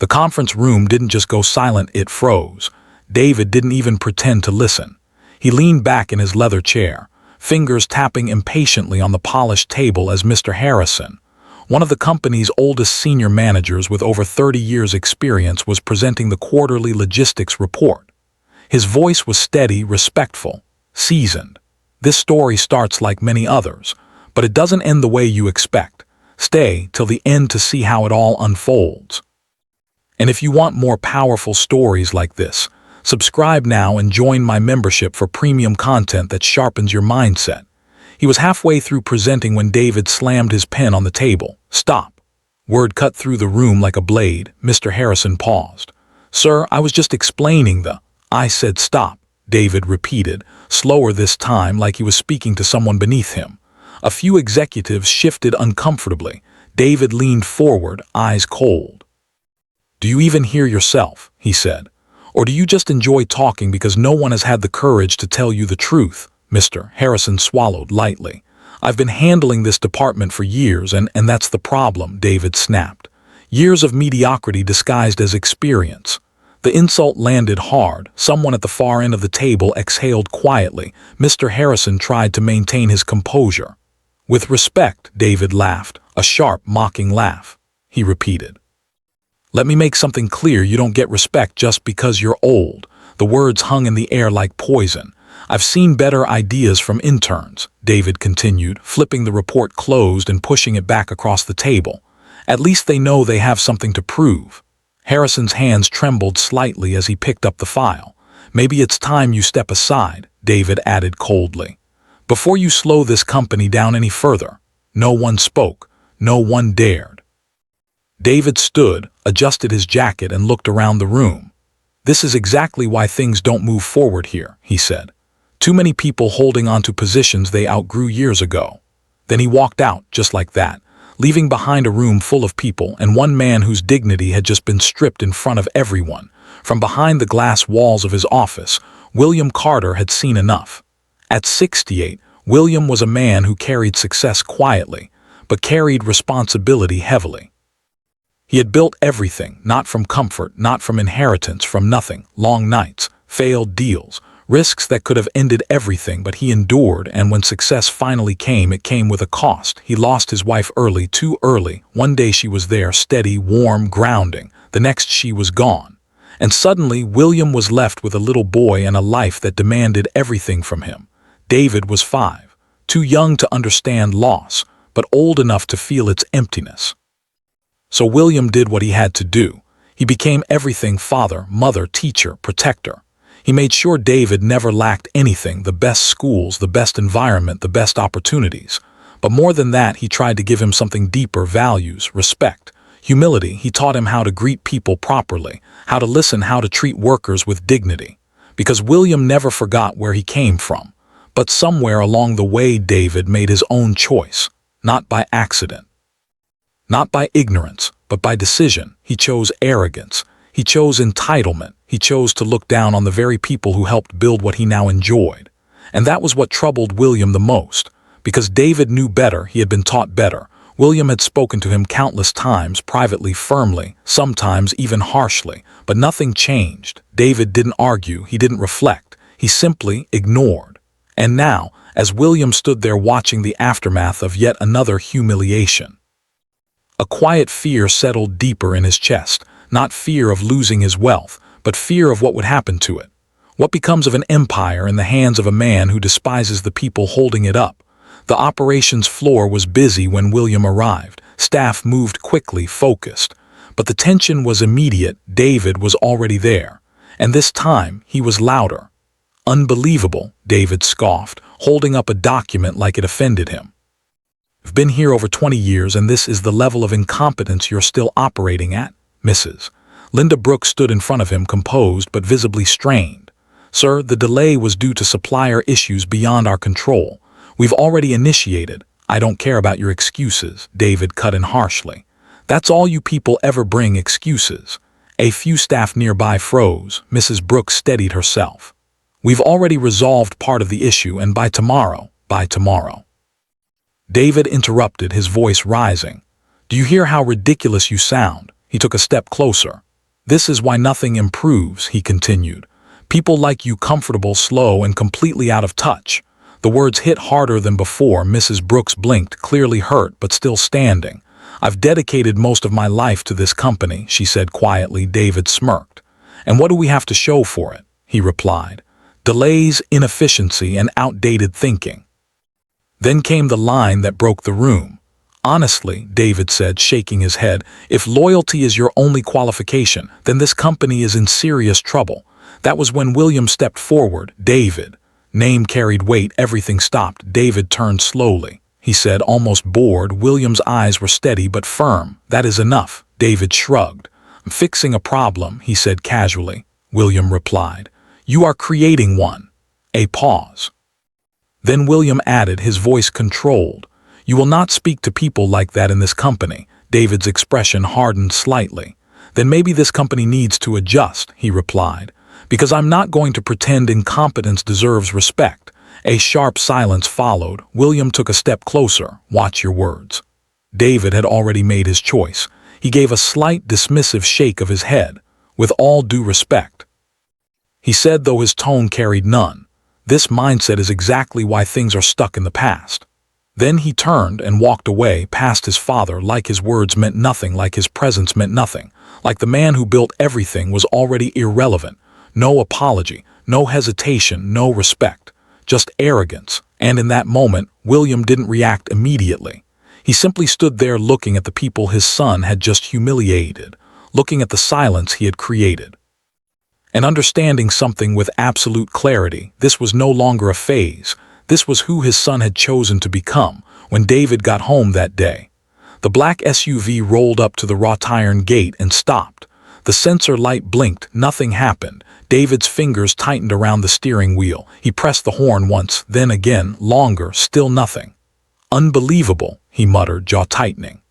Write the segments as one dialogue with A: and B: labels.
A: The conference room didn't just go silent, it froze. David didn't even pretend to listen. He leaned back in his leather chair, fingers tapping impatiently on the polished table as Mr. Harrison, one of the company's oldest senior managers with over 30 years' experience, was presenting the quarterly logistics report. His voice was steady, respectful, seasoned. This story starts like many others, but it doesn't end the way you expect. Stay till the end to see how it all unfolds. And if you want more powerful stories like this, subscribe now and join my membership for premium content that sharpens your mindset. He was halfway through presenting when David slammed his pen on the table. "Stop." Word cut through the room like a blade. Mr. Harrison paused. "Sir, I was just explaining the—" "I said stop," David repeated, slower this time, like he was speaking to someone beneath him. A few executives shifted uncomfortably. David leaned forward, eyes cold. "Do you even hear yourself?" he said. "Or do you just enjoy talking because no one has had the courage to tell you the truth?" Mr. Harrison swallowed lightly. "I've been handling this department for years, and that's the problem," David snapped. "Years of mediocrity disguised as experience." The insult landed hard. Someone at the far end of the table exhaled quietly. Mr. Harrison tried to maintain his composure. "With respect," David laughed, a sharp, mocking laugh. He repeated, "Let me make something clear. You don't get respect just because you're old." The words hung in the air like poison. "I've seen better ideas from interns," David continued, flipping the report closed and pushing it back across the table. "At least they know they have something to prove." Harrison's hands trembled slightly as he picked up the file. "Maybe it's time you step aside," David added coldly, "before you slow this company down any further." No one spoke. No one dared. David stood, adjusted his jacket, and looked around the room. "This is exactly why things don't move forward here," he said. "Too many people holding on to positions they outgrew years ago." Then he walked out, just like that, leaving behind a room full of people and one man whose dignity had just been stripped in front of everyone. From behind the glass walls of his office, William Carter had seen enough. At 68, William was a man who carried success quietly, but carried responsibility heavily. He had built everything, not from comfort, not from inheritance, from nothing. Long nights, failed deals, risks that could have ended everything, but he endured, and when success finally came, it came with a cost. He lost his wife early, too early. One day she was there, steady, warm, grounding. The next she was gone. And suddenly, William was left with a little boy and a life that demanded everything from him. David was 5, too young to understand loss, but old enough to feel its emptiness. So William did what he had to do. He became everything: father, mother, teacher, protector. He made sure David never lacked anything: the best schools, the best environment, the best opportunities. But more than that, he tried to give him something deeper: values, respect, humility. He taught him how to greet people properly, how to listen, how to treat workers with dignity. Because William never forgot where he came from. But somewhere along the way, David made his own choice, not by accident. Not by ignorance, but by decision. He chose arrogance. He chose entitlement. He chose to look down on the very people who helped build what he now enjoyed. And that was what troubled William the most. Because David knew better, he had been taught better. William had spoken to him countless times, privately, firmly, sometimes even harshly. But nothing changed. David didn't argue. He didn't reflect. He simply ignored. And now, as William stood there watching the aftermath of yet another humiliation, a quiet fear settled deeper in his chest. Not fear of losing his wealth, but fear of what would happen to it. What becomes of an empire in the hands of a man who despises the people holding it up? The operations floor was busy when William arrived. Staff moved quickly, focused. But the tension was immediate. David was already there. And this time, he was louder. "Unbelievable," David scoffed, holding up a document like it offended him. "I've been here over 20 years, and this is the level of incompetence you're still operating at?" Mrs. Linda Brooks stood in front of him, composed but visibly strained. "Sir, the delay was due to supplier issues beyond our control. We've already initiated." "I don't care about your excuses," David cut in harshly. "That's all you people ever bring, excuses." A few staff nearby froze. Mrs. Brooks steadied herself. "We've already resolved part of the issue, and by tomorrow." David interrupted, his voice rising. "Do you hear how ridiculous you sound?" He took a step closer. This is why nothing improves, he continued. People like you comfortable, slow, and completely out of touch. The words hit harder than before. Mrs. Brooks blinked, clearly hurt but still standing. I've dedicated most of my life to this company, she said quietly. David smirked. And what do we have to show for it? He replied. Delays, inefficiency, and outdated thinking. Then came the line that broke the room. Honestly, David said, shaking his head, if loyalty is your only qualification, then this company is in serious trouble. That was when William stepped forward. David. Name carried weight. Everything stopped. David turned slowly. He said, almost bored. William's eyes were steady but firm. That is enough. David shrugged. I'm fixing a problem, he said casually. William replied. You are creating one. A pause. Then William added, his voice controlled. You will not speak to people like that in this company. David's expression hardened slightly. Then maybe this company needs to adjust, he replied. Because I'm not going to pretend incompetence deserves respect. A sharp silence followed. William took a step closer. Watch your words. David had already made his choice. He gave a slight dismissive shake of his head. With all due respect. He said, though his tone carried none. This mindset is exactly why things are stuck in the past. Then he turned and walked away past his father, like his words meant nothing, like his presence meant nothing, like the man who built everything was already irrelevant. No apology, no hesitation, no respect, just arrogance. And in that moment, William didn't react immediately. He simply stood there looking at the people his son had just humiliated, looking at the silence he had created. And understanding something with absolute clarity, this was no longer a phase. This was who his son had chosen to become. When David got home that day, the black SUV rolled up to the wrought iron gate and stopped. The sensor light blinked. Nothing happened. David's fingers tightened around the steering wheel. He pressed the horn once, then again, longer, still nothing. Unbelievable, he muttered, jaw tightening.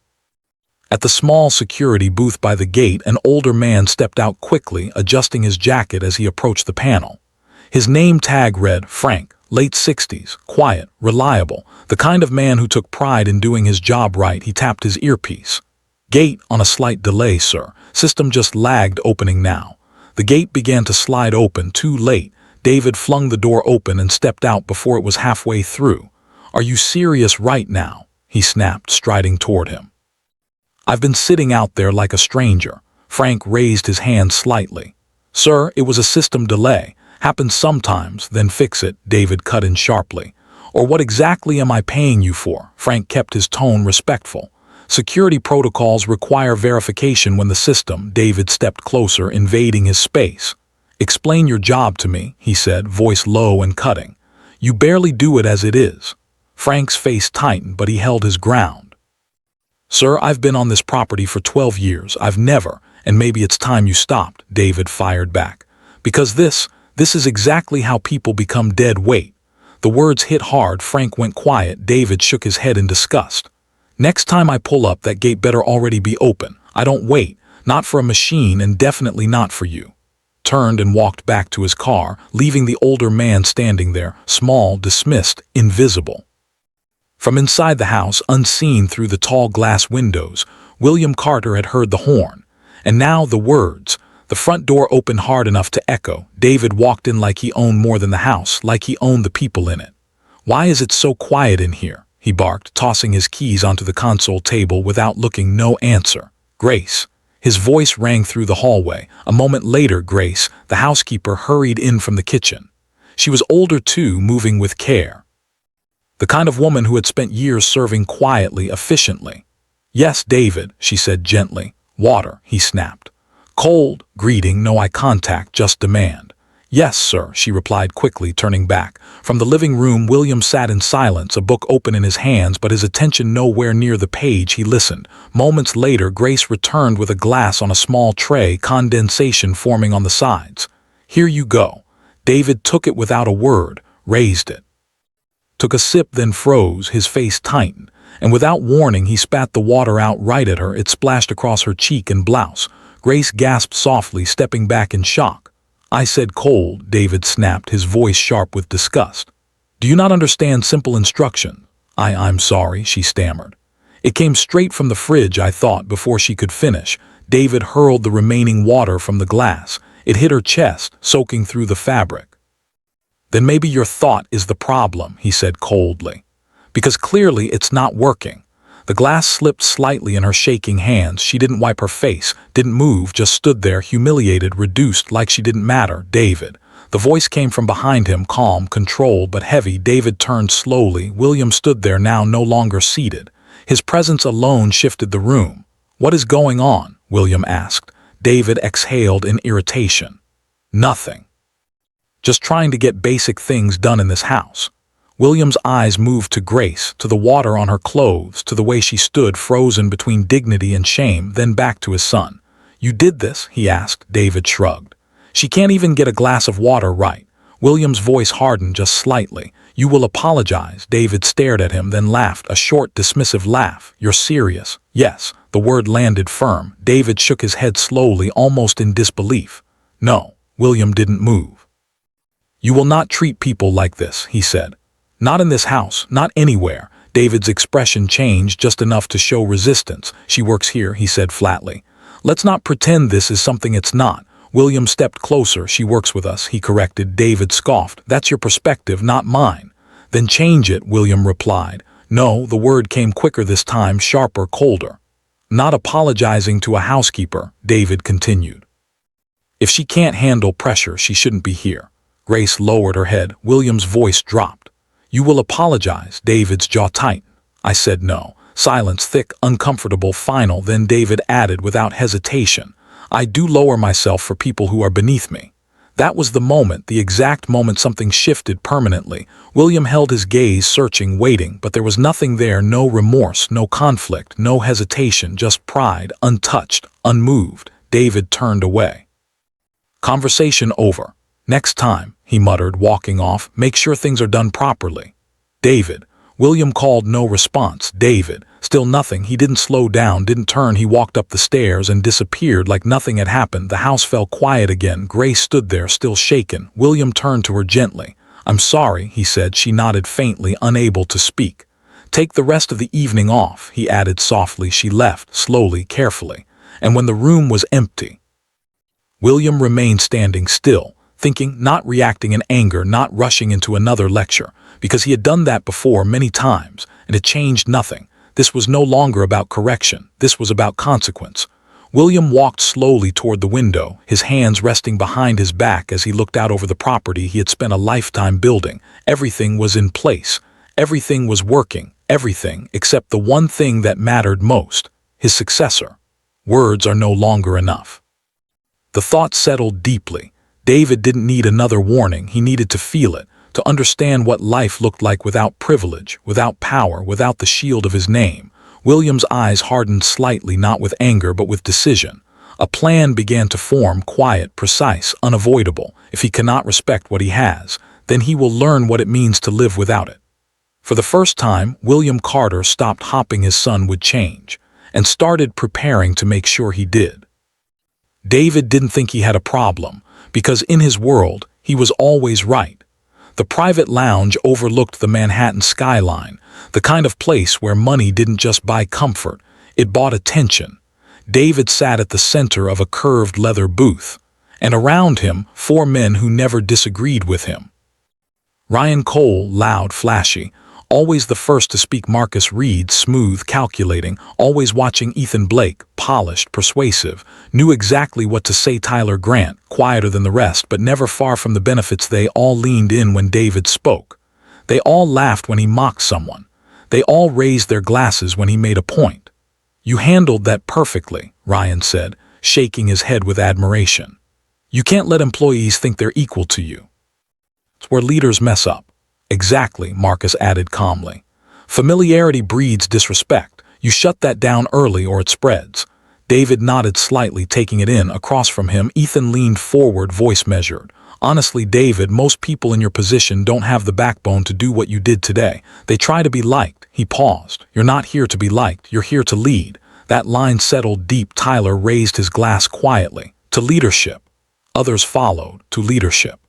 A: At the small security booth by the gate, an older man stepped out quickly, adjusting his jacket as he approached the panel. His name tag read, Frank, late 60s, quiet, reliable, the kind of man who took pride in doing his job right. He tapped his earpiece. Gate on a slight delay, sir. System just lagged opening now. The gate began to slide open, too late. David flung the door open and stepped out before it was halfway through. Are you serious right now? He snapped, striding toward him. I've been sitting out there like a stranger. Frank raised his hand slightly. Sir, it was a system delay. Happens sometimes, then fix it, David cut in sharply. Or what exactly am I paying you for? Frank kept his tone respectful. Security protocols require verification when the system. David stepped closer, invading his space. Explain your job to me, he said, voice low and cutting. You barely do it as it is. Frank's face tightened, but he held his ground. Sir, I've been on this property for 12 years. I've never, and maybe it's time you stopped, David fired back. Because this is exactly how people become dead weight. The words hit hard. Frank went quiet. David shook his head in disgust. Next time I pull up, that gate better already be open. I don't wait, not for a machine and definitely not for you. Turned and walked back to his car, leaving the older man standing there, small, dismissed, invisible. From inside the house, unseen through the tall glass windows, William Carter had heard the horn. And now the words. The front door opened hard enough to echo. David walked in like he owned more than the house, like he owned the people in it. Why is it so quiet in here? He barked, tossing his keys onto the console table without looking. No answer. Grace. His voice rang through the hallway. A moment later, Grace, the housekeeper, hurried in from the kitchen. She was older too, moving with care. The kind of woman who had spent years serving quietly, efficiently. Yes, David, she said gently. Water, he snapped. Cold, greeting, no eye contact, just demand. Yes, sir, she replied quickly, turning back. From the living room, William sat in silence, a book open in his hands, but his attention nowhere near the page. He listened. Moments later, Grace returned with a glass on a small tray, condensation forming on the sides. Here you go. David took it without a word, raised it. Took a sip, then froze, his face tightened, and without warning he spat the water out right at her. It splashed across her cheek and blouse. Grace gasped softly, stepping back in shock. I said cold, David snapped, his voice sharp with disgust. Do you not understand simple instruction? I'm sorry, she stammered. It came straight from the fridge, I thought, before she could finish. David hurled the remaining water from the glass. It hit her chest, soaking through the fabric. "Then maybe your thought is the problem," he said coldly. "Because clearly it's not working." The glass slipped slightly in her shaking hands. She didn't wipe her face, didn't move, just stood there, humiliated, reduced, like she didn't matter. "David." The voice came from behind him, calm, controlled, but heavy. David turned slowly. William stood there now, no longer seated. His presence alone shifted the room. "What is going on?" William asked. David exhaled in irritation. "Nothing. Just trying to get basic things done in this house." William's eyes moved to Grace, to the water on her clothes, to the way she stood frozen between dignity and shame, then back to his son. "You did this?" he asked. David shrugged. "She can't even get a glass of water right." William's voice hardened just slightly. "You will apologize." David stared at him, then laughed, a short, dismissive laugh. "You're serious?" "Yes." The word landed firm. David shook his head slowly, almost in disbelief. "No." William didn't move. "You will not treat people like this," he said. "Not in this house, not anywhere." David's expression changed just enough to show resistance. "She works here," he said flatly. "Let's not pretend this is something it's not." William stepped closer. "She works with us," he corrected. David scoffed. "That's your perspective, not mine." "Then change it," William replied. "No," the word came quicker this time, sharper, colder. "Not apologizing to a housekeeper," David continued. "If she can't handle pressure, she shouldn't be here." Grace lowered her head. William's voice dropped. "You will apologize." David's jaw tightened. "I said no." Silence, thick, uncomfortable, final. Then David added without hesitation, "I do lower myself for people who are beneath me." That was the moment, the exact moment something shifted permanently. William held his gaze, searching, waiting, but there was nothing there, no remorse, no conflict, no hesitation, just pride, untouched, unmoved. David turned away. "Conversation over. Next time," he muttered, walking off, "make sure things are done properly." "David." William called, no response. "David." Still nothing. He didn't slow down, didn't turn. He walked up the stairs and disappeared like nothing had happened. The house fell quiet again. Grace stood there, still shaken. William turned to her gently. "I'm sorry," he said. She nodded faintly, unable to speak. "Take the rest of the evening off," he added softly. She left, slowly, carefully. And when the room was empty, William remained standing still, thinking, not reacting in anger, not rushing into another lecture, because he had done that before many times, and it changed nothing. This was no longer about correction. This was about consequence. William walked slowly toward the window, his hands resting behind his back as he looked out over the property he had spent a lifetime building. Everything was in place. Everything was working. Everything except the one thing that mattered most, his successor. Words are no longer enough. The thought settled deeply. David didn't need another warning. He needed to feel it, to understand what life looked like without privilege, without power, without the shield of his name. William's eyes hardened slightly, not with anger but with decision. A plan began to form, quiet, precise, unavoidable. If he cannot respect what he has, then he will learn what it means to live without it. For the first time, William Carter stopped hoping his son would change, and started preparing to make sure he did. David didn't think he had a problem, because in his world, he was always right. The private lounge overlooked the Manhattan skyline, the kind of place where money didn't just buy comfort, it bought attention. David sat at the center of a curved leather booth, and around him, 4 men who never disagreed with him. Ryan Cole, loud, flashy, always the first to speak. Marcus Reed, smooth, calculating, always watching. Ethan Blake, polished, persuasive, knew exactly what to say. Tyler Grant, quieter than the rest, but never far from the benefits. They all leaned in when David spoke. They all laughed when he mocked someone. They all raised their glasses when he made a point. "You handled that perfectly," Ryan said, shaking his head with admiration. "You can't let employees think they're equal to you. It's where leaders mess up." "Exactly," Marcus added calmly. "Familiarity breeds disrespect. You shut that down early or it spreads." David nodded slightly, taking it in. Across from him, Ethan leaned forward, voice measured. "Honestly, David, most people in your position don't have the backbone to do what you did today. They try to be liked." He paused. "You're not here to be liked. You're here to lead." That line settled deep. Tyler raised his glass quietly. "To leadership." Others followed. "To leadership."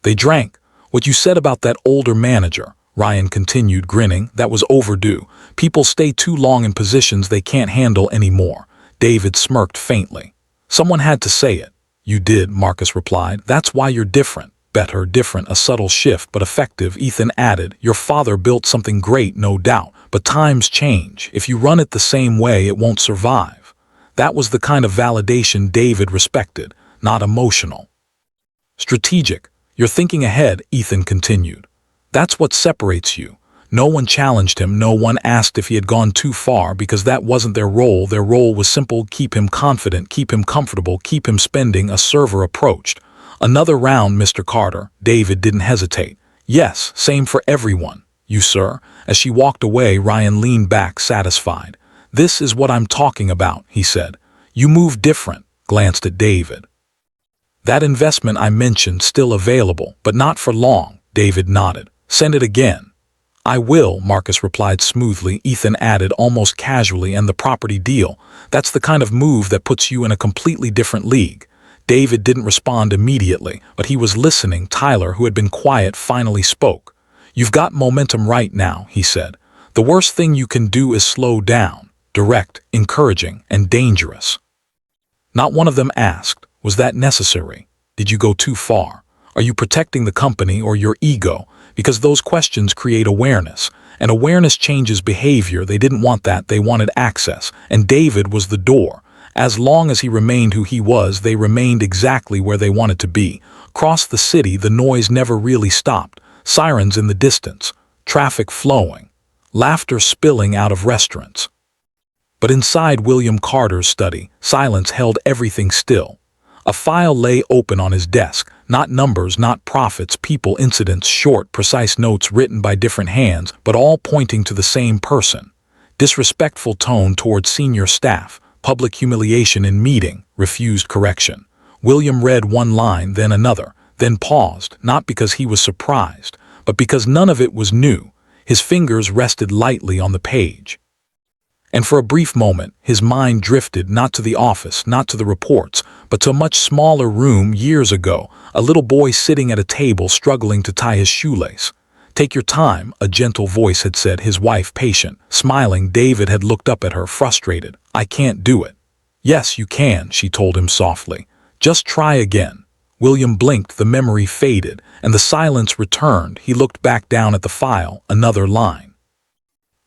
A: They drank. "What you said about that older manager," Ryan continued, grinning, "that was overdue. People stay too long in positions they can't handle anymore." David smirked faintly. Someone had to say it. You did, Marcus replied. That's why you're different. Better, different, a subtle shift, but effective, Ethan added. Your father built something great, no doubt, but times change. If you run it the same way, it won't survive. That was the kind of validation David respected, not emotional. Strategic. You're thinking ahead, Ethan continued. That's what separates you. No one challenged him, no one asked if he had gone too far because that wasn't their role. Their role was simple: keep him confident, keep him comfortable, keep him spending. A server approached. Another round, Mr. Carter. David didn't hesitate. Yes, same for everyone. You, sir. As she walked away, Ryan leaned back, satisfied. This is what I'm talking about, he said. You move different, glanced at David. That investment I mentioned still available, but not for long, David nodded. Send it again. I will, Marcus replied smoothly. Ethan added almost casually, and the property deal. That's the kind of move that puts you in a completely different league. David didn't respond immediately, but he was listening. Tyler, who had been quiet, finally spoke. You've got momentum right now, he said. The worst thing you can do is slow down. Direct, encouraging, and dangerous. Not one of them asked, was that necessary? Did you go too far? Are you protecting the company or your ego? Because those questions create awareness, and awareness changes behavior. They didn't want that, they wanted access, and David was the door. As long as he remained who he was, they remained exactly where they wanted to be. Across the city, the noise never really stopped. Sirens in the distance, traffic flowing, laughter spilling out of restaurants. But inside William Carter's study, silence held everything still. A file lay open on his desk, not numbers, not profits, people, incidents, short, precise notes written by different hands, but all pointing to the same person. Disrespectful tone toward senior staff, public humiliation in meeting, refused correction. William read one line, then another, then paused, not because he was surprised, but because none of it was new. His fingers rested lightly on the page. And for a brief moment, his mind drifted not to the office, not to the reports, but to a much smaller room years ago, a little boy sitting at a table struggling to tie his shoelace. Take your time, a gentle voice had said, his wife patient. Smiling, David had looked up at her, frustrated. I can't do it. Yes, you can, she told him softly. Just try again. William blinked, the memory faded, and the silence returned. He looked back down at the file, another line.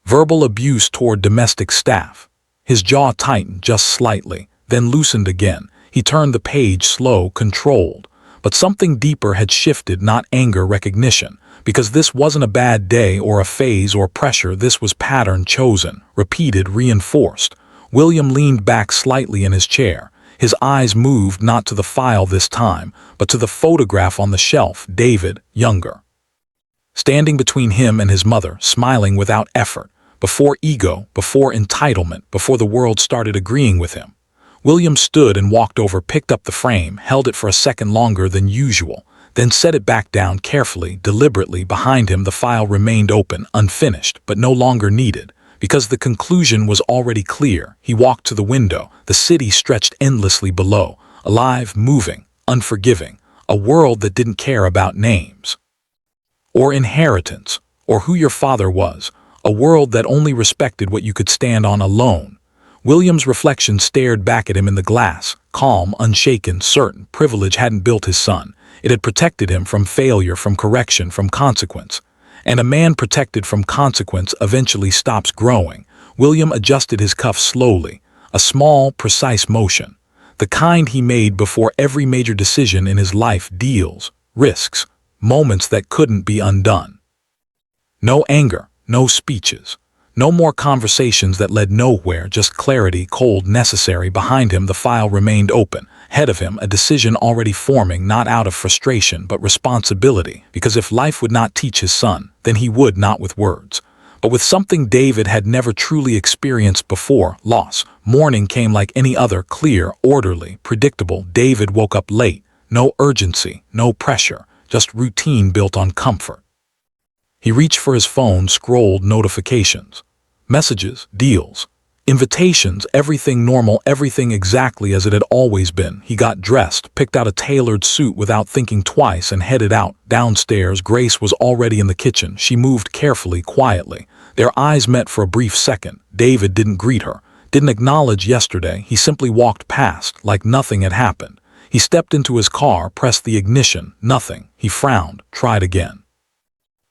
A: Verbal abuse toward domestic staff. His jaw tightened just slightly, then loosened again. He turned the page, slow, controlled. But something deeper had shifted, not anger, recognition. Because this wasn't a bad day or a phase or pressure, this was pattern chosen, repeated, reinforced. William leaned back slightly in his chair. His eyes moved not to the file this time, but to the photograph on the shelf, David, younger. Standing between him and his mother, smiling without effort. Before ego, before entitlement, before the world started agreeing with him. William stood and walked over, picked up the frame, held it for a second longer than usual, then set it back down carefully, deliberately. Behind him the file remained open, unfinished, but no longer needed. Because the conclusion was already clear, he walked to the window. The city stretched endlessly below, alive, moving, unforgiving, a world that didn't care about names. Or inheritance, or who your father was. A world that only respected what you could stand on alone. William's reflection stared back at him in the glass, calm, unshaken, certain. Privilege hadn't built his son. It had protected him from failure, from correction, from consequence. And a man protected from consequence eventually stops growing. William adjusted his cuff slowly, a small, precise motion. The kind he made before every major decision in his life, deals, risks, moments that couldn't be undone. No anger. No speeches. No more conversations that led nowhere, just clarity, cold, necessary. Behind him the file remained open. Ahead of him a decision already forming, not out of frustration, but responsibility. Because if life would not teach his son, then he would, not with words, but with something David had never truly experienced before, loss. Morning came like any other, clear, orderly, predictable. David woke up late. No urgency, no pressure, just routine built on comfort. He reached for his phone, scrolled notifications. Messages, deals, invitations, everything normal, everything exactly as it had always been. He got dressed, picked out a tailored suit without thinking twice, and headed out. Downstairs, Grace was already in the kitchen. She moved carefully, quietly. Their eyes met for a brief second. David didn't greet her, Didn't acknowledge yesterday, he simply walked past, like nothing had happened. He stepped into his car, pressed the ignition, nothing. He frowned, tried again.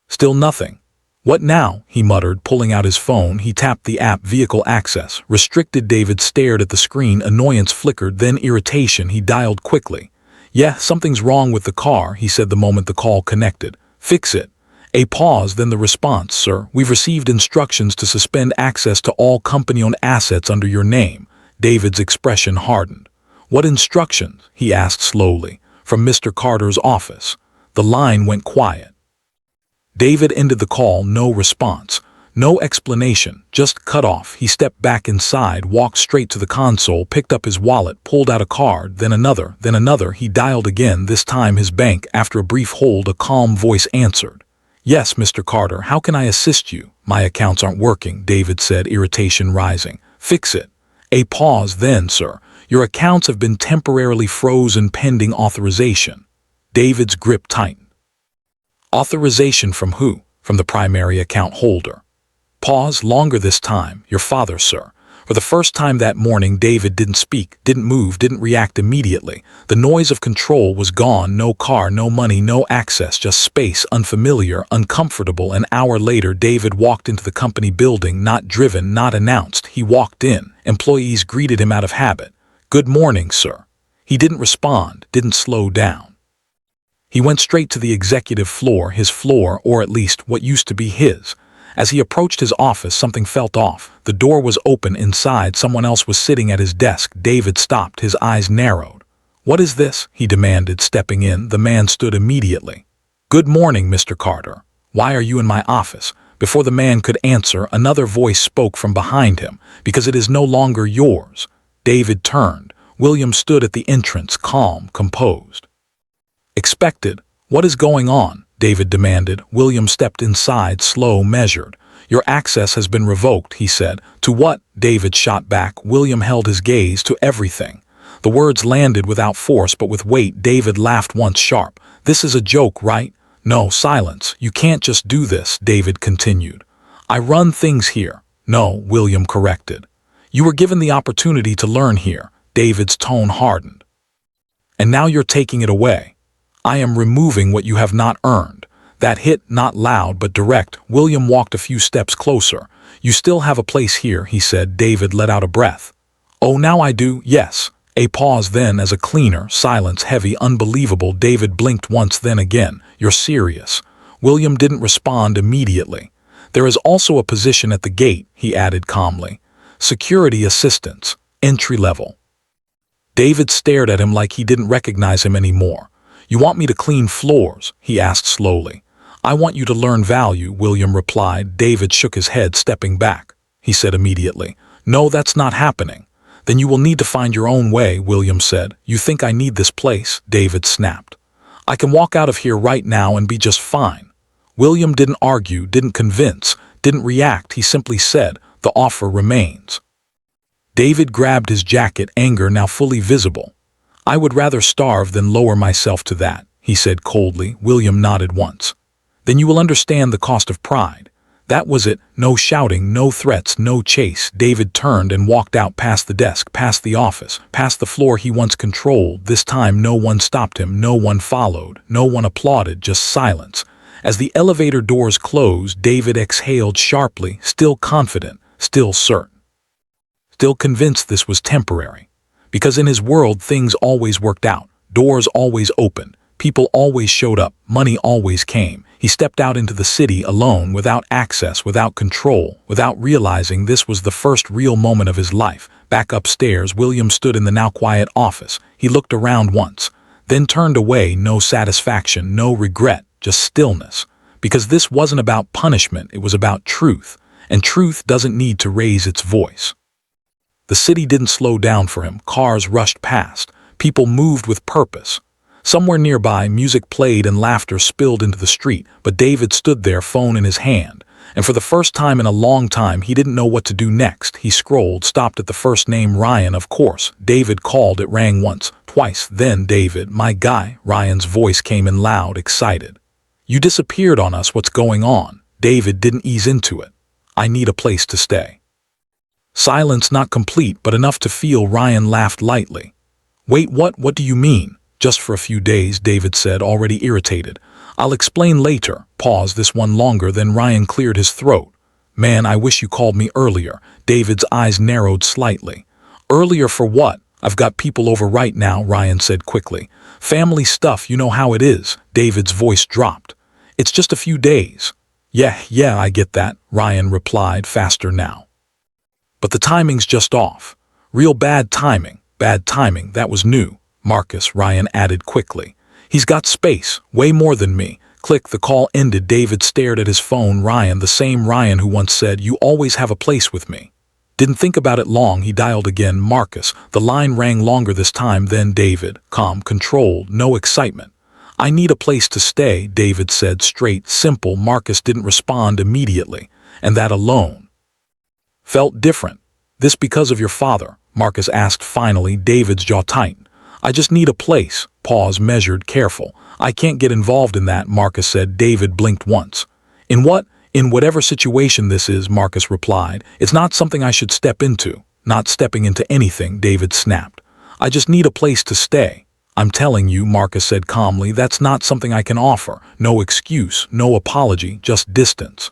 A: Still nothing. What now? He muttered, pulling out his phone. He tapped the app Vehicle Access. Restricted. David stared at the screen. Annoyance flickered, then irritation. He dialed quickly. Yeah, something's wrong with the car, he said the moment the call connected. Fix it. A pause, then the response. Sir, we've received instructions to suspend access to all company-owned assets under your name. David's expression hardened. What instructions? He asked slowly. From Mr. Carter's office. The line went quiet. David ended the call, no response. No explanation, just cut off. He stepped back inside, walked straight to the console, picked up his wallet, pulled out a card, then another, then another. He dialed again, this time his bank. After a brief hold, a calm voice answered. Yes, Mr. Carter, how can I assist you? My accounts aren't working, David said, irritation rising. Fix it. A pause, then, sir. Your accounts have been temporarily frozen pending authorization. David's grip tightened. Authorization from who? From the primary account holder. Pause, longer this time. Your father, sir. For the first time that morning, David didn't speak, didn't move, didn't react immediately. The noise of control was gone. No car, no money, no access, just space, unfamiliar, uncomfortable. An hour later, David walked into the company building, not driven, not announced. He walked in. Employees greeted him out of habit. Good morning, sir. He didn't respond, didn't slow down. He went straight to the executive floor, his floor, or at least what used to be his. As he approached his office, something felt off. The door was open. Inside, someone else was sitting at his desk. David stopped, his eyes narrowed. What is this? He demanded, stepping in. The man stood immediately. Good morning, Mr. Carter. Why are you in my office? Before the man could answer, another voice spoke from behind him. Because it is no longer yours. David turned. William stood at the entrance, calm, composed. Expected. What is going on? David demanded. William stepped inside, slow, measured. Your access has been revoked, he said. To what? David shot back. William held his gaze. To everything. The words landed without force but with weight. David laughed once sharp. This is a joke, right? No, silence. You can't just do this, David continued. I run things here. No, William corrected. You were given the opportunity to learn here. David's tone hardened. And now you're taking it away. I am removing what you have not earned. That hit, not loud but direct. William walked a few steps closer. You still have a place here, he said. David let out a breath. Oh, now I do, yes. A pause, then as a cleaner, silence, heavy, unbelievable. David blinked once, then again. You're serious. William didn't respond immediately. There is also a position at the gate, he added calmly. Security assistance, entry level. David stared at him like he didn't recognize him anymore. You want me to clean floors? He asked slowly. I want you to learn value, William replied. David shook his head, stepping back. He said immediately, no, that's not happening. Then you will need to find your own way, William said. You think I need this place? David snapped. I can walk out of here right now and be just fine. William didn't argue, didn't convince, didn't react. He simply said, the offer remains. David grabbed his jacket, anger now fully visible. I would rather starve than lower myself to that, he said coldly. William nodded once. Then you will understand the cost of pride. That was it. No shouting, no threats, no chase. David turned and walked out past the desk, past the office, past the floor he once controlled. This time no one stopped him, no one followed, no one applauded, just silence. As the elevator doors closed, David exhaled sharply, still confident, still certain. Still convinced this was temporary. Because in his world things always worked out, doors always opened, people always showed up, money always came. He stepped out into the city alone, without access, without control, without realizing this was the first real moment of his life. Back upstairs, William stood in the now quiet office. He looked around once, then turned away. No satisfaction, no regret, just stillness. Because this wasn't about punishment, it was about truth, and truth doesn't need to raise its voice. The city didn't slow down for him. Cars rushed past. People moved with purpose. Somewhere nearby, music played and laughter spilled into the street, but David stood there, phone in his hand. And for the first time in a long time, he didn't know what to do next. He scrolled, stopped at the first name, Ryan, of course. David called. It rang once, twice. Then, David, my guy. Ryan's voice came in loud, excited. You disappeared on us. What's going on? David didn't ease into it. I need a place to stay. Silence not complete but enough to feel. Ryan laughed lightly. Wait, what do you mean? Just for a few days, David said, already irritated. I'll explain later. Pause this one longer, then Ryan cleared his throat. Man, I wish you called me earlier. David's eyes narrowed slightly. Earlier for what? I've got people over right now, Ryan said quickly. Family stuff, you know how it is. David's voice dropped. It's just a few days. Yeah, I get that, Ryan replied, faster now. But the timing's just off. Real bad timing, that was new. Marcus, Ryan added quickly. He's got space, way more than me. Click, the call ended. David stared at his phone. Ryan, the same Ryan who once said, you always have a place with me. Didn't think about it long, he dialed again. Marcus. The line rang longer this time, then David. Calm, controlled, no excitement. I need a place to stay, David said, straight, simple. Marcus didn't respond immediately, and that alone felt different. This because of your father? Marcus asked finally. David's jaw tightened. I just need a place. Pause, measured, careful. I can't get involved in that, Marcus said. David blinked once. In what? In whatever situation this is, Marcus replied. It's not something I should step into. Not stepping into anything, David snapped. I just need a place to stay. I'm telling you, Marcus said calmly, that's not something I can offer. No excuse, no apology, just distance.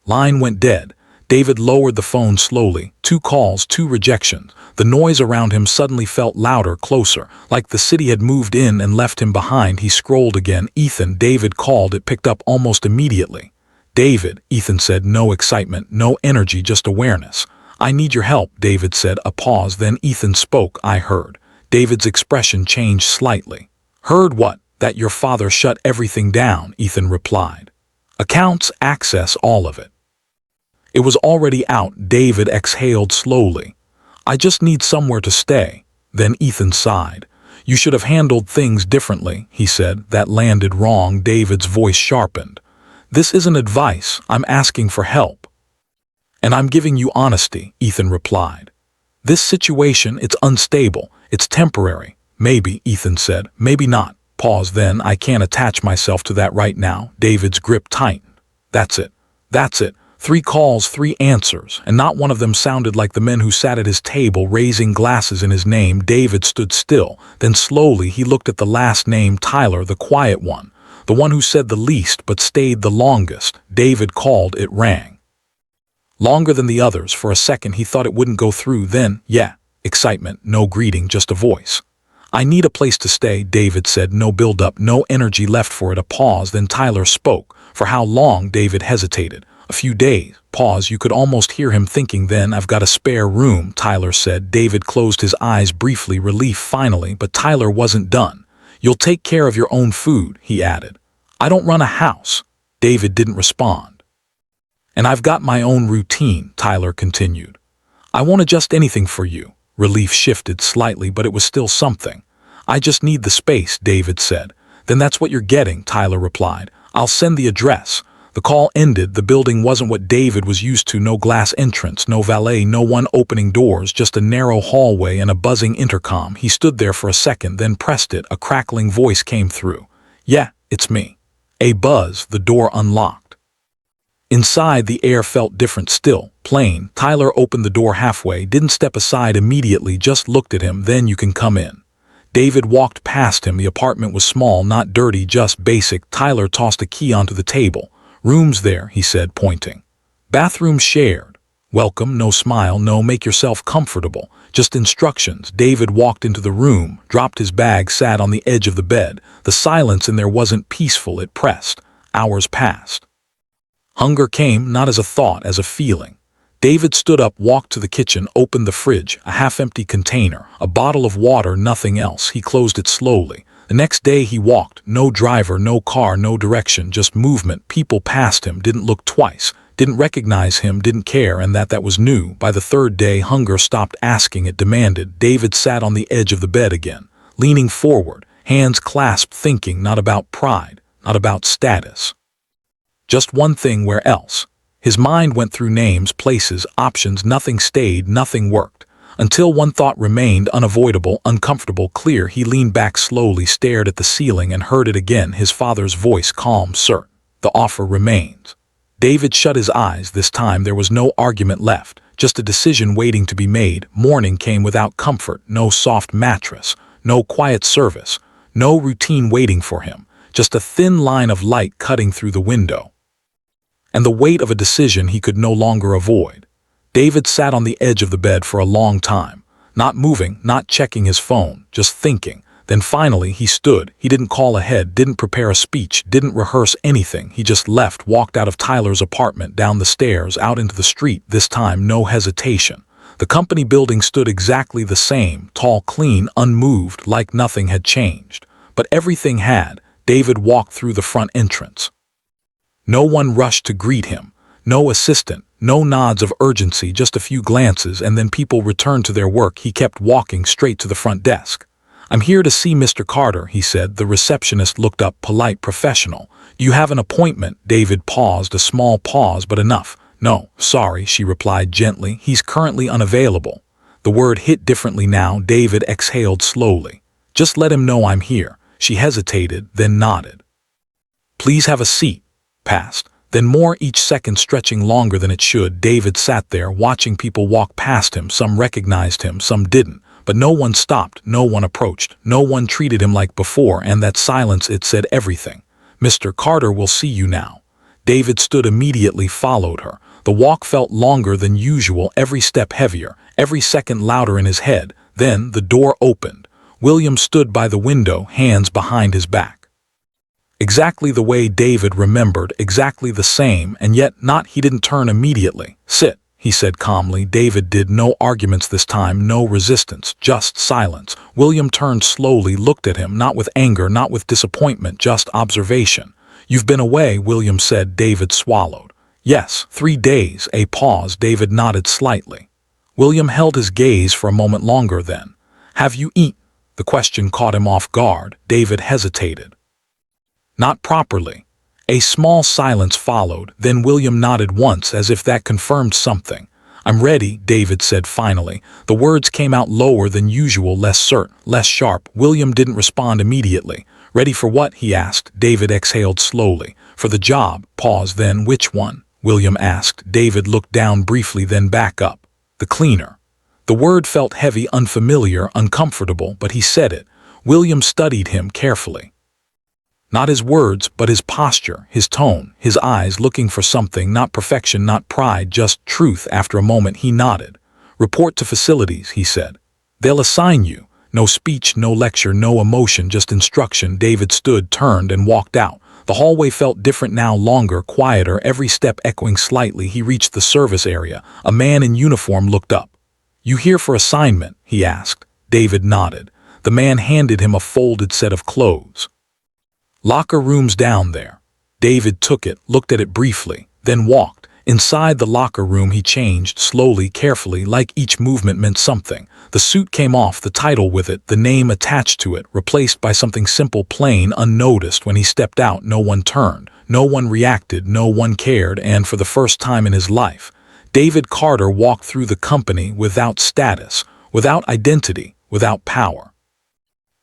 A: Line went dead. David lowered the phone slowly. 2 calls, 2 rejections. The noise around him suddenly felt louder, closer, like the city had moved in and left him behind. He scrolled again. Ethan, David called. It picked up almost immediately. David, Ethan said, no excitement, no energy, just awareness. I need your help, David said. A pause, then Ethan spoke. I heard. David's expression changed slightly. Heard what? That your father shut everything down, Ethan replied. Accounts, access, all of it. It was already out. David exhaled slowly. I just need somewhere to stay. Then Ethan sighed. You should have handled things differently, he said. That landed wrong. David's voice sharpened. This isn't advice. I'm asking for help. And I'm giving you honesty, Ethan replied. This situation, it's unstable. It's temporary. Maybe, Ethan said. Maybe not. Pause, then. I can't attach myself to that right now. David's grip tightened. That's it. 3 calls, 3 answers, and not one of them sounded like the men who sat at his table raising glasses in his name. David stood still. Then slowly he looked at the last name, Tyler, the quiet one, the one who said the least but stayed the longest. David called. It rang. Longer than the others. For a second he thought it wouldn't go through. Then, excitement, no greeting, just a voice. I need a place to stay, David said. No build-up, no energy left for it. A pause, then Tyler spoke. For how long? David hesitated. A few days. Pause, you could almost hear him thinking. Then, I've got a spare room, Tyler said. David closed his eyes briefly, relief finally, but Tyler wasn't done. You'll take care of your own food, he added. I don't run a house. David didn't respond. And I've got my own routine, Tyler continued. I won't adjust anything for you. Relief shifted slightly, but it was still something. I just need the space, David said. Then that's what you're getting, Tyler replied. I'll send the address. The call ended. The building wasn't what David was used to. No glass entrance, no valet, no one opening doors, just a narrow hallway and a buzzing intercom. He stood there for a second, then pressed it. A crackling voice came through. Yeah, it's me. A buzz. The door unlocked. Inside, the air felt different still, plain. Tyler opened the door halfway, didn't step aside immediately, just looked at him. Then you can come in. David walked past him. The apartment was small, not dirty, just basic. Tyler tossed a key onto the table. Rooms there, he said, pointing. Bathroom shared. Welcome, no smile, no make yourself comfortable. Just instructions. David walked into the room, dropped his bag, sat on the edge of the bed. The silence in there wasn't peaceful, it pressed. Hours passed. Hunger came, not as a thought, as a feeling. David stood up, walked to the kitchen, opened the fridge, a half-empty container, a bottle of water, nothing else. He closed it slowly. The next day he walked, no driver, no car, no direction, just movement. People passed him, didn't look twice, didn't recognize him, didn't care, and that was new. By the 3rd day, hunger stopped asking, it demanded. David sat on the edge of the bed again, leaning forward, hands clasped, thinking, not about pride, not about status. Just one thing, where else? His mind went through names, places, options. Nothing stayed, nothing worked. Until one thought remained, unavoidable, uncomfortable, clear. He leaned back slowly, stared at the ceiling, and heard it again, his father's voice, calm, certain. The offer remains. David shut his eyes. This time there was no argument left, just a decision waiting to be made. Morning came without comfort, no soft mattress, no quiet service, no routine waiting for him, just a thin line of light cutting through the window. And the weight of a decision he could no longer avoid. David sat on the edge of the bed for a long time, not moving, not checking his phone, just thinking. Then finally he stood. He didn't call ahead, didn't prepare a speech, didn't rehearse anything. He just left, walked out of Tyler's apartment, down the stairs, out into the street, this time no hesitation. The company building stood exactly the same, tall, clean, unmoved, like nothing had changed. But everything had. David walked through the front entrance. No one rushed to greet him. No assistant, no nods of urgency, just a few glances, and then people returned to their work. He kept walking straight to the front desk. "I'm here to see Mr. Carter," he said. The receptionist looked up, polite, professional. "You have an appointment?" David paused, a small pause, but enough. "No, sorry," she replied gently. "He's currently unavailable." The word hit differently now. David exhaled slowly. "Just let him know I'm here." She hesitated, then nodded. "Please have a seat." Passed. Then more, each second stretching longer than it should. David sat there, watching people walk past him. Some recognized him, some didn't. But no one stopped, no one approached, no one treated him like before, and that silence, it said everything. "Mr. Carter will see you now." David stood immediately, followed her. The walk felt longer than usual, every step heavier, every second louder in his head. Then the door opened. William stood by the window, hands behind his back. Exactly the way David remembered, exactly the same, and yet not. He didn't turn immediately. "Sit," he said calmly. David did. No arguments this time, no resistance, just silence. William turned slowly, looked at him, not with anger, not with disappointment, just observation. "You've been away," William said. David swallowed. "Yes, 3 days." A pause. David nodded slightly. William held his gaze for a moment longer then. "Have you eaten?" The question caught him off guard. David hesitated. "Not properly." A small silence followed, then William nodded once as if that confirmed something. "I'm ready," David said finally. The words came out lower than usual, less certain, less sharp. William didn't respond immediately. "Ready for what?" he asked. David exhaled slowly. "For the job." Pause. "Then which one?" William asked. David looked down briefly, then back up. "The cleaner." The word felt heavy, unfamiliar, uncomfortable, but he said it. William studied him carefully. Not his words, but his posture, his tone, his eyes looking for something, not perfection, not pride, just truth. After a moment he nodded. "Report to facilities," he said. "They'll assign you." No speech, no lecture, no emotion, just instruction. David stood, turned, and walked out. The hallway felt different now, longer, quieter, every step echoing slightly. He reached the service area. A man in uniform looked up. "You here for assignment?" he asked. David nodded. The man handed him a folded set of clothes. "Locker room's down there." David took it, looked at it briefly, then walked. Inside the locker room he changed, slowly, carefully, like each movement meant something. The suit came off, the title with it, the name attached to it, replaced by something simple, plain, unnoticed. When he stepped out, no one turned, no one reacted, no one cared, and for the first time in his life, David Carter walked through the company without status, without identity, without power.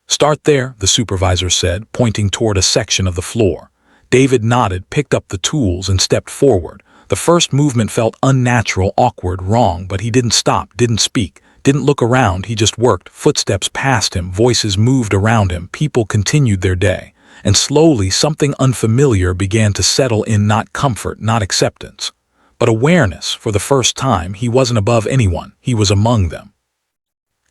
A: "Start there," the supervisor said, pointing toward a section of the floor. David nodded, picked up the tools, and stepped forward. The first movement felt unnatural, awkward, wrong, but he didn't stop, didn't speak, didn't look around. He just worked. Footsteps passed him, voices moved around him, people continued their day. And slowly something unfamiliar began to settle in, not comfort, not acceptance, but awareness. For the first time, he wasn't above anyone, he was among them.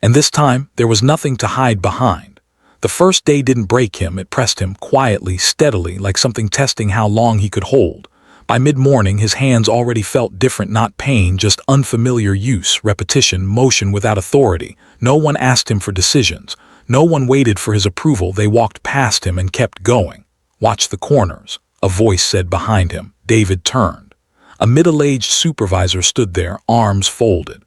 A: And this time, there was nothing to hide behind. The first day didn't break him, it pressed him, quietly, steadily, like something testing how long he could hold. By mid-morning, his hands already felt different, not pain, just unfamiliar use, repetition, motion without authority. No one asked him for decisions. No one waited for his approval. They walked past him and kept going. "Watch the corners," a voice said behind him. David turned. A middle-aged supervisor stood there, arms folded.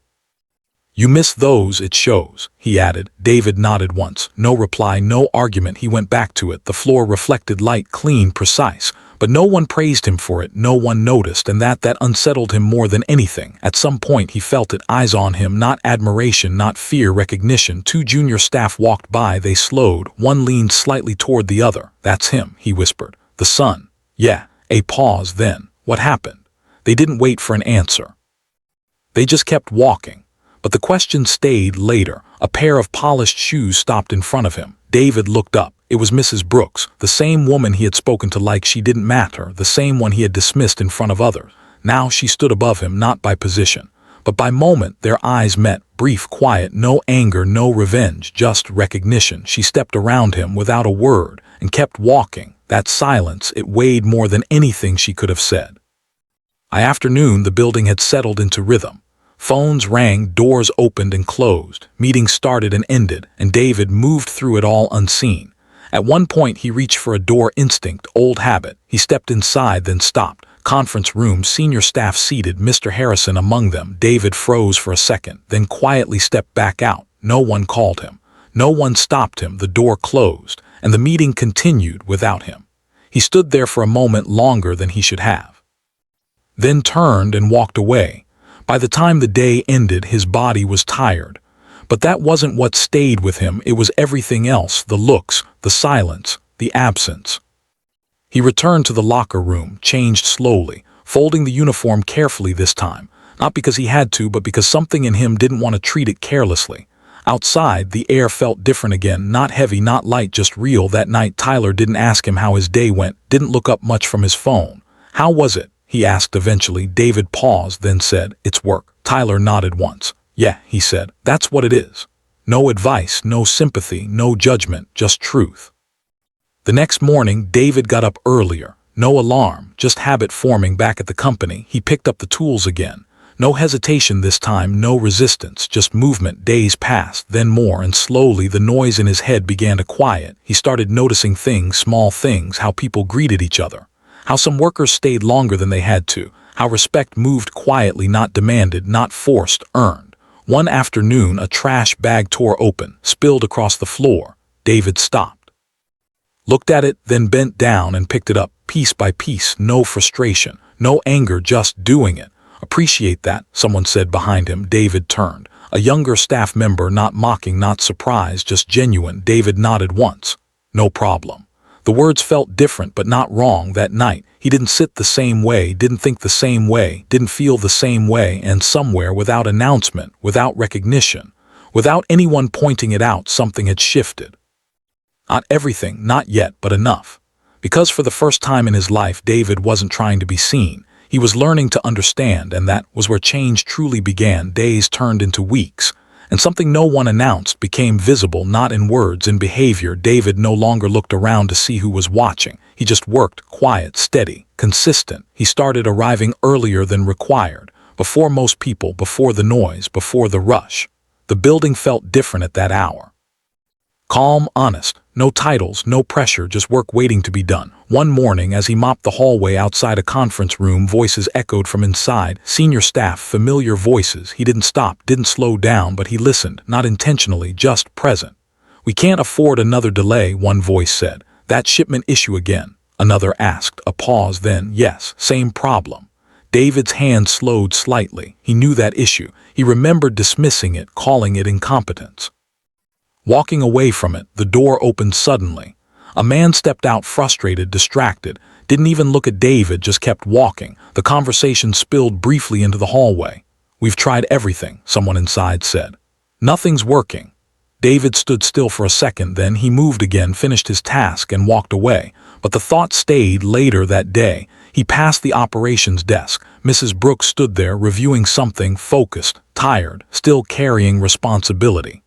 A: "You miss those, it shows," he added. David nodded once. No reply, no argument. He went back to it. The floor reflected light, clean, precise. But no one praised him for it, no one noticed, and that unsettled him more than anything. At some point he felt it, eyes on him, not admiration, not fear, recognition. 2 junior staff walked by. They slowed. One leaned slightly toward the other. "That's him," he whispered. "The son." "Yeah." A pause, then, "What happened?" They didn't wait for an answer. They just kept walking. But the question stayed later. A pair of polished shoes stopped in front of him. David looked up. It was Mrs. Brooks, the same woman he had spoken to like she didn't matter, the same one he had dismissed in front of others. Now she stood above him, not by position, but by moment. Their eyes met, brief, quiet, no anger, no revenge, just recognition. She stepped around him without a word and kept walking. That silence, it weighed more than anything she could have said. By afternoon, the building had settled into rhythm. Phones rang, doors opened and closed, meetings started and ended, and David moved through it all unseen. At one point he reached for a door, instinct, old habit. He stepped inside, then stopped. Conference room, senior staff seated, Mr. Harrison among them. David froze for a second, then quietly stepped back out. No one called him. No one stopped him. The door closed, and the meeting continued without him. He stood there for a moment longer than he should have, then turned and walked away. By the time the day ended, his body was tired. But that wasn't what stayed with him, it was everything else, the looks, the silence, the absence. He returned to the locker room, changed slowly, folding the uniform carefully this time, not because he had to, but because something in him didn't want to treat it carelessly. Outside, the air felt different again, not heavy, not light, just real. That night, Tyler didn't ask him how his day went, didn't look up much from his phone. "How was it?" he asked eventually. David paused, then said, "It's work." Tyler nodded once. "Yeah," he said, "that's what it is." No advice, no sympathy, no judgment, just truth. The next morning, David got up earlier. No alarm, just habit forming back at the company. He picked up the tools again. No hesitation this time, no resistance, just movement. Days passed, then more, and slowly the noise in his head began to quiet. He started noticing things, small things, how people greeted each other, how some workers stayed longer than they had to, how respect moved quietly, not demanded, not forced, earned. One afternoon, a trash bag tore open, spilled across the floor. David stopped, looked at it, then bent down and picked it up, piece by piece. No frustration, no anger, just doing it. "Appreciate that," someone said behind him. David turned. A younger staff member, not mocking, not surprised, just genuine. David nodded once. "No problem." The words felt different, but not wrong. That night, he didn't sit the same way, didn't think the same way, didn't feel the same way, and somewhere, without announcement, without recognition, without anyone pointing it out, something had shifted. Not everything, not yet, but enough. Because for the first time in his life, David wasn't trying to be seen. He was learning to understand, and that was where change truly began. Days turned into weeks, and something no one announced became visible, not in words, in behavior. David no longer looked around to see who was watching. He just worked, quiet, steady, consistent. He started arriving earlier than required, before most people, before the noise, before the rush. The building felt different at that hour. Calm, honest, no titles, no pressure, just work waiting to be done. One morning, as he mopped the hallway outside a conference room, voices echoed from inside, senior staff, familiar voices. He didn't stop, didn't slow down, but he listened, not intentionally, just present. "We can't afford another delay," one voice said. "That shipment issue again?" Another asked. A pause, then, "Yes, same problem." David's hand slowed slightly. He knew that issue. He remembered dismissing it, calling it incompetence. Walking away from it, the door opened suddenly. A man stepped out, frustrated, distracted, didn't even look at David, just kept walking. The conversation spilled briefly into the hallway. "We've tried everything," someone inside said. "Nothing's working." David stood still for a second, then he moved again, finished his task, and walked away. But the thought stayed. Later that day, he passed the operations desk. Mrs. Brooks stood there, reviewing something, focused, tired, still carrying responsibility.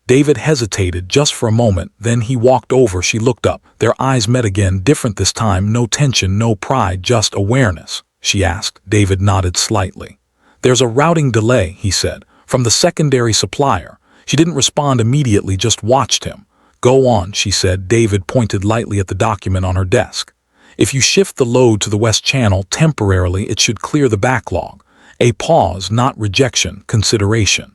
A: David hesitated just for a moment, then he walked over. She looked up. Their eyes met again, different this time, no tension, no pride, just awareness. She asked. David nodded slightly. "There's a routing delay," he said, "from the secondary supplier." She didn't respond immediately, just watched him. "Go on," she said. David pointed lightly at the document on her desk. "If you shift the load to the West Channel temporarily, it should clear the backlog." A pause, not rejection, consideration.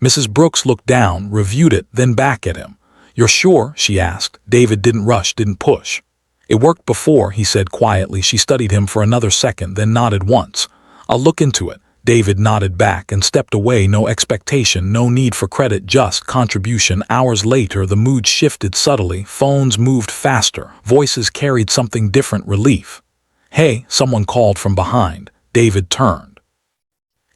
A: Mrs. Brooks looked down, reviewed it, then back at him. "You're sure?" she asked. David didn't rush, didn't push. "It worked before," he said quietly. She studied him for another second, then nodded once. "I'll look into it." David nodded back and stepped away. No expectation, no need for credit, just contribution. Hours later, the mood shifted subtly. Phones moved faster. Voices carried something different, relief. "Hey," someone called from behind. David turned.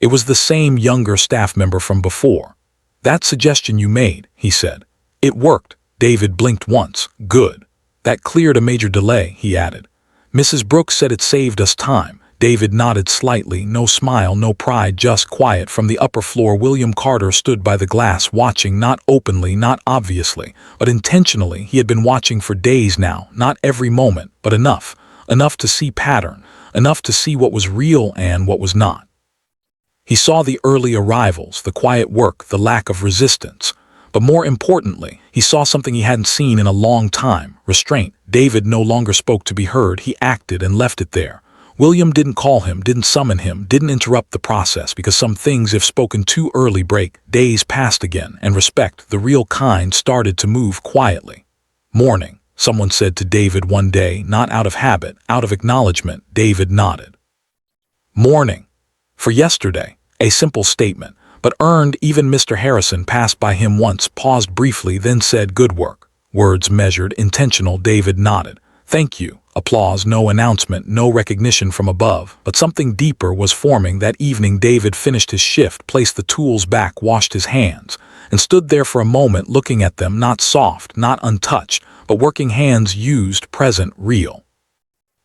A: It was the same younger staff member from before. "That suggestion you made," he said. "It worked." David blinked once. "Good. That cleared a major delay," he added. "Mrs. Brooks said it saved us time." David nodded slightly, no smile, no pride, just quiet. From the upper floor, William Carter stood by the glass, watching, not openly, not obviously, but intentionally. He had been watching for days now, not every moment, but enough to see pattern, enough to see what was real and what was not. He saw the early arrivals, the quiet work, the lack of resistance. But more importantly, he saw something he hadn't seen in a long time: restraint. David no longer spoke to be heard, he acted and left it there. William didn't call him, didn't summon him, didn't interrupt the process, because some things, if spoken too early, break. Days passed again, and respect, the real kind, started to move quietly. "Morning," someone said to David one day, not out of habit, out of acknowledgement. David nodded. "Morning." For yesterday, a simple statement, but earned. Even Mr. Harrison passed by him once, paused briefly, then said, "Good work." Words measured, intentional. David nodded. "Thank you." Applause, no announcement, no recognition from above, but something deeper was forming. That evening David finished his shift, placed the tools back, washed his hands, and stood there for a moment looking at them, not soft, not untouched, but working hands, used, present, real.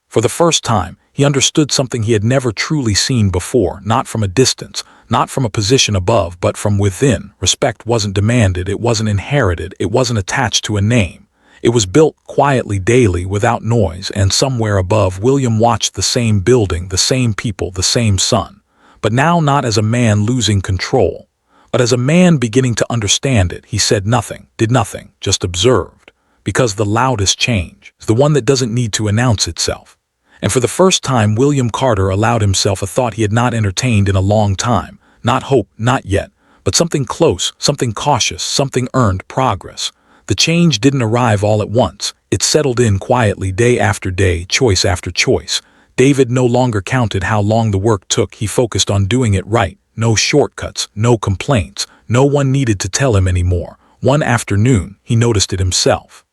A: For the first time, he understood something he had never truly seen before, not from a distance, not from a position above, but from within. Respect wasn't demanded, it wasn't inherited, it wasn't attached to a name. It was built quietly, daily, without noise, and somewhere above, William watched the same building, the same people, the same sun. But now not as a man losing control, but as a man beginning to understand it. He said nothing, did nothing, just observed. Because the loudest change is the one that doesn't need to announce itself. And for the first time, William Carter allowed himself a thought he had not entertained in a long time. Not hope, not yet, but something close, something cautious, something earned: progress. The change didn't arrive all at once. It settled in quietly, day after day, choice after choice. David no longer counted how long the work took. He focused on doing it right. No shortcuts, no complaints. No one needed to tell him anymore. One afternoon, he noticed it himself.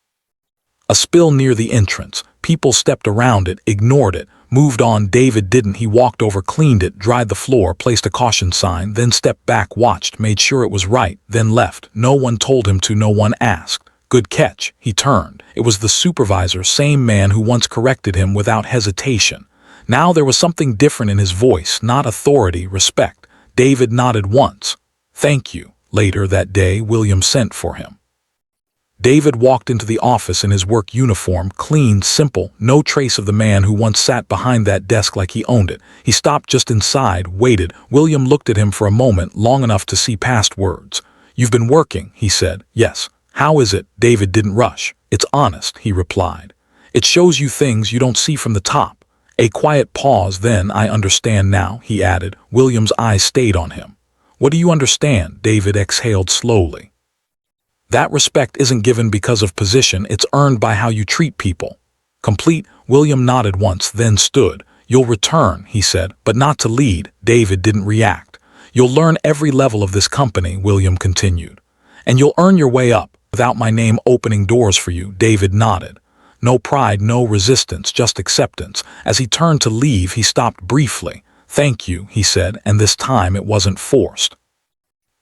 A: A spill near the entrance. People stepped around it, ignored it, moved on. David didn't. He walked over, cleaned it, dried the floor, placed a caution sign, then stepped back, watched, made sure it was right, then left. No one told him to, no one asked. "Good catch." He turned. It was the supervisor, same man who once corrected him without hesitation. Now there was something different in his voice, not authority, respect. David nodded once. "Thank you." Later that day, William sent for him. David walked into the office in his work uniform, clean, simple, no trace of the man who once sat behind that desk like he owned it. He stopped just inside, waited. William looked at him for a moment, long enough to see past words. "You've been working," he said. "Yes." "How is it?" David didn't rush. "It's honest," he replied. "It shows you things you don't see from the top." A quiet pause, then, "I understand now," he added. William's eyes stayed on him. "What do you understand?" David exhaled slowly. "That respect isn't given because of position, it's earned by how you treat people." Complete. William nodded once, then stood. "You'll return," he said, "but not to lead." David didn't react. "You'll learn every level of this company," William continued. "And you'll earn your way up, without my name opening doors for you." David nodded. No pride, no resistance, just acceptance. As he turned to leave, he stopped briefly. "Thank you," he said, and this time it wasn't forced.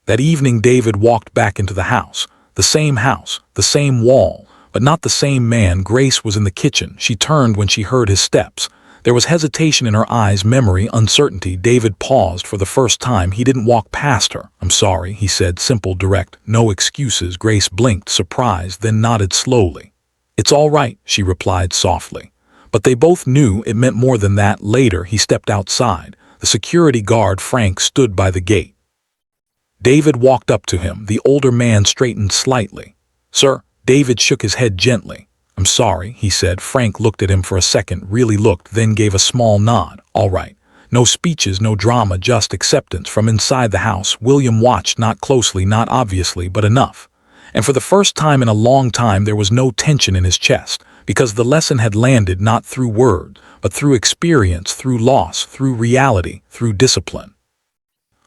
A: That evening David walked back into the house. The same wall, but not the same man. Grace was in the kitchen. She turned when she heard his steps. There was hesitation in her eyes, memory, uncertainty. David paused for the first time. He didn't walk past her. "I'm sorry," he said, simple, direct, no excuses. Grace blinked, surprised, then nodded slowly. "It's all right," she replied softly. But they both knew it meant more than that. Later, he stepped outside. The security guard, Frank, stood by the gate. David walked up to him. The older man straightened slightly. "Sir?" David shook his head gently. "I'm sorry," he said. Frank looked at him for a second, really looked, then gave a small nod. "All right." No speeches, no drama, just acceptance. From inside the house, William watched, not closely, not obviously, but enough. And for the first time in a long time, there was no tension in his chest, because the lesson had landed not through words, but through experience, through loss, through reality, through discipline.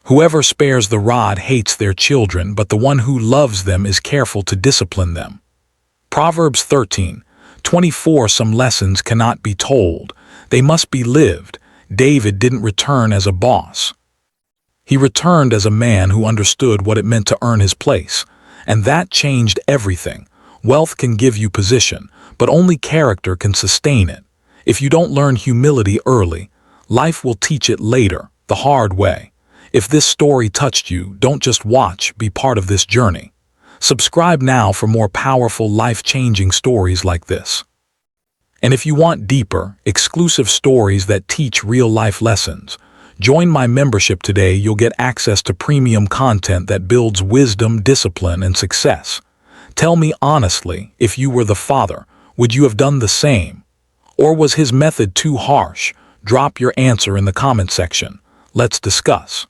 A: Whoever spares the rod hates their children, but the one who loves them is careful to discipline them. Proverbs 13:24. Some lessons cannot be told. They must be lived. David didn't return as a boss. He returned as a man who understood what it meant to earn his place, and that changed everything. Wealth can give you position, but only character can sustain it. If you don't learn humility early, life will teach it later, the hard way. If this story touched you, don't just watch, be part of this journey. Subscribe now for more powerful, life-changing stories like this. And if you want deeper, exclusive stories that teach real-life lessons, join my membership today. You'll get access to premium content that builds wisdom, discipline, and success. Tell me honestly, if you were the father, would you have done the same? Or was his method too harsh? Drop your answer in the comment section. Let's discuss.